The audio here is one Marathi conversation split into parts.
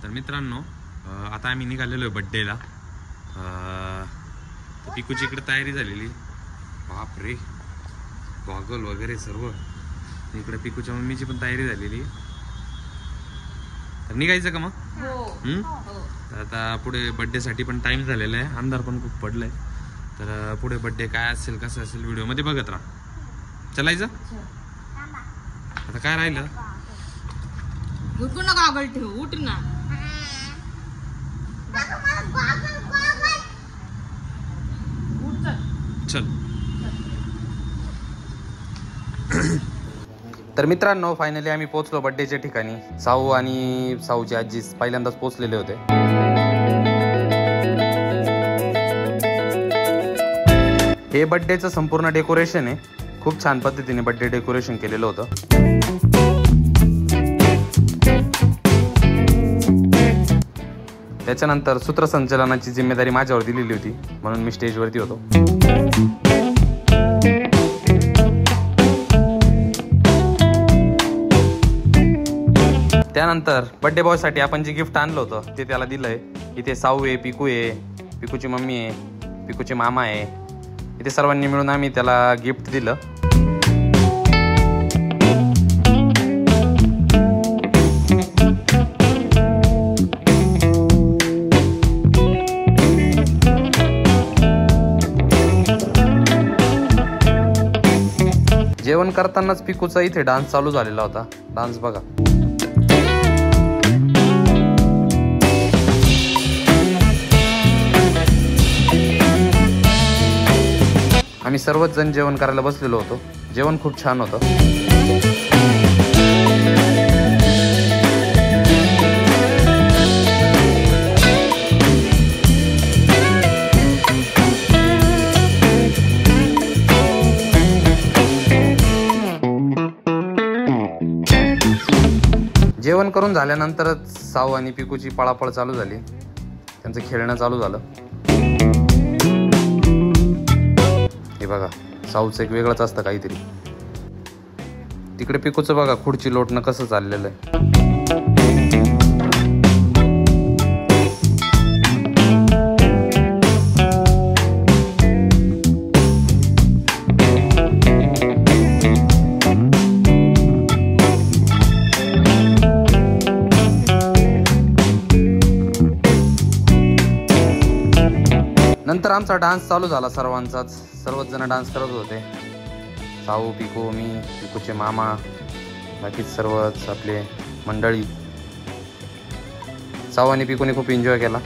तर मित्रांनो आता आम्ही निघालेलो आहे बड्डेला. पिकूची इकडे तयारी झालेली. बाप रे, गॉगल वगैरे सर्व. इकडे पिकूच्या मम्मीची पण तयारी झालेली. तर निघायचं का मग? तर आता पुढे बड्डेसाठी पण टाइम झालेला आहे, अंधार पण खूप पडलाय. तर पुढे बड्डे काय असेल कसं असेल व्हिडिओ मध्ये बघत राहा. चलायचं आता काय राहिलं? गॉगल ठेव, उठ ना. चल. तर मित्रांनो फायनली आम्ही पोहोचलो बड्डेच्या ठिकाणी. साऊ आणि साऊची आजी पहिल्यांदाच पोहोचलेले होते. हे बड्डेचं संपूर्ण डेकोरेशन आहे. खूप छान पद्धतीने बड्डे डेकोरेशन केलेलं होतं. त्याच्यानंतर सूत्रसंचलनाची जिम्मेदारी माझ्यावर दिलेली होती, म्हणून मी स्टेजवरती होतो. त्यानंतर बड्डे बॉय साठी आपण जे गिफ्ट आणलं होतं ते त्याला दिलंय. इथे साऊ आहे, पिकू आहे, पिकूची मम्मी आहे, पिकूचे मामा आहे. इथे सर्वांनी मिळून आम्ही त्याला गिफ्ट दिलं. जेवण करतानाच पिकूचा इथे डान्स चालू झालेला होता. डान्स बघा. आम्ही सर्वच जण जेवण करायला बसलेलो होतो. जेवण खूप छान होतं. जेवण करून झाल्यानंतरच साऊ आणि पिकूची पळापळ चालू झाली. त्यांचं खेळणं चालू झालं. हे बघा, साऊचं एक वेगळंच असतं काहीतरी. तिकडे पिकूचं बघा खुर्ची लोटणं कसं चाललेलं आहे. नंतर आमचा डान्स चालू झाला सर्वांचाच. सर्वच जण डान्स करत होते. साऊ, पिकू, मी, पिकूचे मामा, बाकी सर्वच आपले मंडळी. साऊ आणि पिकूने खूप एन्जॉय केला.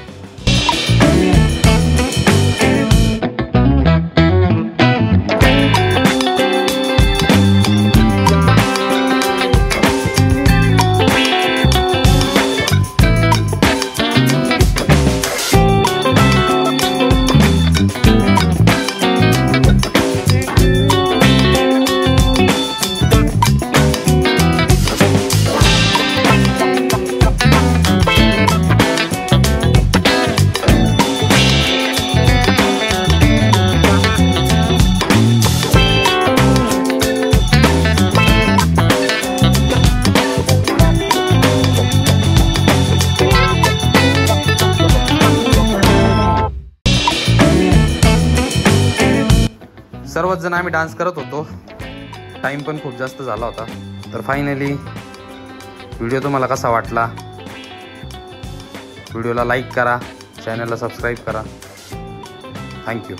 सर्वच जण आम्ही डान्स करत होतो. टाइम पण खूप जास्त झाला होता. तर फायनली व्हिडिओ तुम्हाला कसा वाटला? व्हिडिओला लाईक करा, चॅनलला सबस्क्राईब करा. थँक्यू.